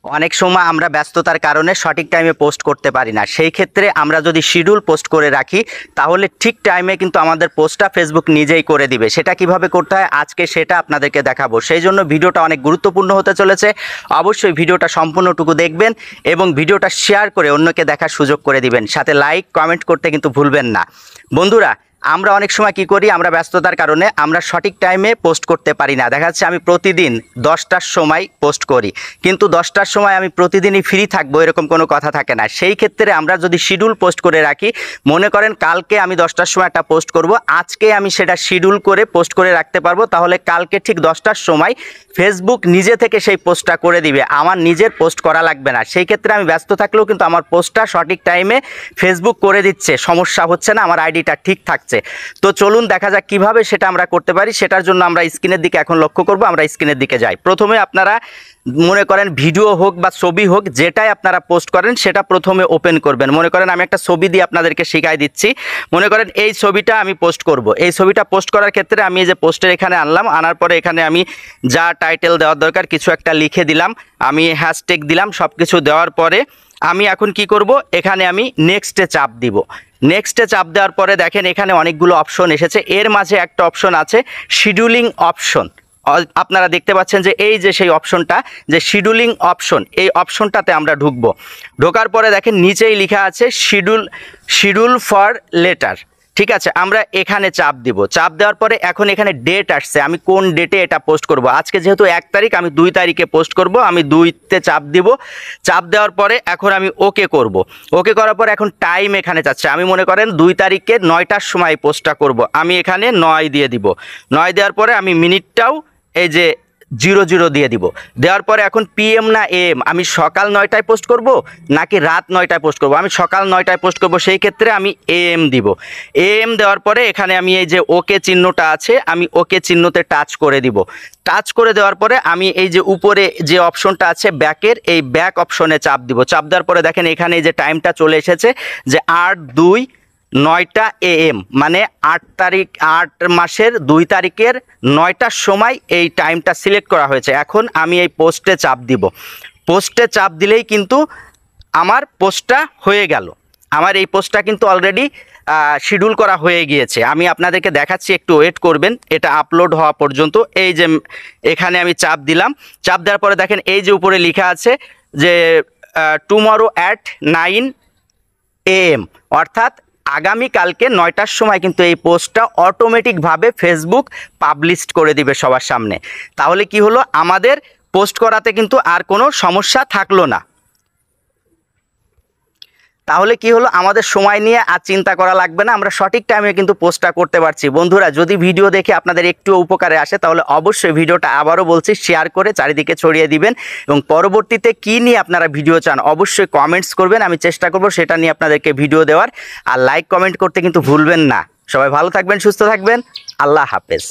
অনেক সময় আমরা ব্যস্ততার কারণে সঠিক টাইমে পোস্ট করতে পারি না। সেই ক্ষেত্রে আমরা যদি শিডিউল পোস্ট করে রাখি তাহলে ঠিক টাইমে কিন্তু আমাদের পোস্টটা ফেসবুক নিজেই করে দিবে। সেটা কিভাবে করতে হয় আজকে সেটা আপনাদেরকে দেখাবো। সেই জন্য ভিডিওটা অনেক গুরুত্বপূর্ণ হতে চলেছে। অবশ্যই ভিডিওটা সম্পূর্ণটুকু দেখবেন এবং ভিডিওটা শেয়ার করে অন্যকে দেখার সুযোগ করে দিবেন। সাথে লাইক কমেন্ট করতে কিন্তু ভুলবেন না। বন্ধুরা, আমরা অনেক সময় কি করি, আমরা ব্যস্ততার কারণে আমরা সঠিক টাইমে পোস্ট করতে পারি না। দেখা যাচ্ছে আমি প্রতিদিন 10টার সময় পোস্ট করি, কিন্তু 10টার সময় আমি প্রতিদিনই ফ্রি থাকবো এরকম কোনো কথা থাকে না। সেই ক্ষেত্রে আমরা যদি শিডিউল পোস্ট করে রাখি, মনে করেন কালকে আমি 10টার সময় একটা পোস্ট করব, আজকে আমি সেটা শিডিউল করে পোস্ট করে রাখতে পারবো, তাহলে কালকে ঠিক 10টার সময় ফেসবুক নিজে থেকে সেই পোস্টটা করে দিবে, আমার নিজের পোস্ট করা লাগবে না। সেই ক্ষেত্রে আমি ব্যস্ত থাকলেও কিন্তু আমার পোস্টটা সঠিক টাইমে ফেসবুক করে দিচ্ছে, সমস্যা হচ্ছে না, আমার আইডিটা ঠিক থাকছে। তো চলুন দেখা যাক কিভাবে সেটা আমরা করতে পারি। সেটার জন্য আমরা স্ক্রিনের দিকে এখন লক্ষ্য করব। আমরা স্ক্রিনের দিকে যাই। প্রথমে আপনারা মনে করেন ভিডিও হোক বা ছবি হোক, যেটাই আপনারা পোস্ট করেন সেটা প্রথমে ওপেন করবেন। মনে করেন আমি একটা ছবি দিয়ে আপনাদেরকে শিখাই দিচ্ছি। মনে করেন এই ছবিটা আমি পোস্ট করব। এই ছবিটা পোস্ট করার ক্ষেত্রে আমি এই যে পোস্টের এখানে আনলাম, আনার পরে এখানে আমি যা টাইটেল দেওয়ার দরকার কিছু একটা লিখে দিলাম, আমি হ্যাশট্যাগ দিলাম। সব কিছু দেওয়ার পরে আমি এখন কি করব, এখানে আমি নেক্সটে চাপ দিব। নেক্সটে চাপ দেওয়ার পরে দেখেন এখানে অনেকগুলো অপশন এসেছে। এর মাঝে একটা অপশন আছে শিডিউলিং অপশন। আপনারা দেখতে পাচ্ছেন যে এই যে সেই অপশনটা, যে শিডিউলিং অপশন, এই অপশনটাতে আমরা ঢুকবো। ঢোকার পরে দেখেন নিচেই লেখা আছে শিডিউল ফর লেটার। ঠিক আছে, আমরা এখানে চাপ দিব। চাপ দেওয়ার পরে এখন এখানে ডেট আসছে, আমি কোন ডেটে এটা পোস্ট করব। আজকে যেহেতু 1 তারিখ, আমি 2 তারিখে পোস্ট করব। আমি 2তে চাপ দিব। চাপ দেওয়ার পরে এখন আমি ওকে করব। ওকে করার পরে এখন টাইম এখানে যাচ্ছে। আমি মনে করেন 2 তারিখে 9টার সময় পোস্টটা করব। আমি এখানে 9 দিয়ে দিব। 9 দেওয়ার পরে আমি মিনিটটাও এই যে 00 দিয়ে দিব। দেওয়ার পরে এখন PM না AM, আমি সকাল 9টায় পোস্ট করব নাকি রাত 9টায় পোস্ট করব। আমি সকাল 9টায় পোস্ট করব, সেই ক্ষেত্রে আমি AM দিব। AM দেওয়ার পরে এখানে আমি এই যে ওকে চিহ্নটা আছে, আমি ওকে চিহ্নতে টাচ করে দিব। টাচ করে দেওয়ার পরে আমি এই যে উপরে যে অপশনটা আছে ব্যাকের, এই ব্যাক অপশনে চাপ দিব। চাপ দেওয়ার পরে দেখেন এখানে এই যে টাইমটা চলে এসেছে যে 8/2/9টা AM, মানে 8 মাসের 2 তারিখের 9টার সময় এই টাইমটা সিলেক্ট করা হয়েছে। এখন আমি এই পোস্টে চাপ দিব। পোস্টে চাপ দিলেই কিন্তু আমার পোস্টটা হয়ে গেল। আমার এই পোস্টটা কিন্তু অলরেডি শিডিউল করা হয়ে গিয়েছে। আমি আপনাদেরকে দেখাচ্ছি, একটু ওয়েট করবেন এটা আপলোড হওয়া পর্যন্ত। এই যে এখানে আমি চাপ দিলাম। চাপ দেওয়ার পরে দেখেন এই যে উপরে লেখা আছে যে টুমরো at 9 AM, অর্থাৎ আগামীকালকে 9টার সময় কিন্তু এই পোস্টটা অটোমেটিকভাবে ফেসবুক পাবলিশ করে দিবে সবার সামনে। তাহলে কি হলো, আমাদের পোস্ট করাতে কিন্তু আর কোনো সমস্যা থাকলো না। তাহলে কি হলো, আমাদের সময় নিয়ে আর চিন্তা করা লাগবে না, আমরা সঠিক টাইমে কিন্তু পোস্টটা করতে পারছি। বন্ধুরা, যদি ভিডিও দেখে আপনাদের একটু উপকারে আসে তাহলে অবশ্যই ভিডিওটা আবারও বলছি শেয়ার করে চারিদিকে ছড়িয়ে দিবেন এবং পরবর্তীতে কি নিয়ে আপনারা ভিডিও চান অবশ্যই কমেন্টস করবেন। আমি চেষ্টা করব সেটা নিয়ে আপনাদেরকে ভিডিও দেওয়ার। আর লাইক কমেন্ট করতে কিন্তু ভুলবেন না। সবাই ভালো থাকবেন, সুস্থ থাকবেন। আল্লাহ হাফেজ।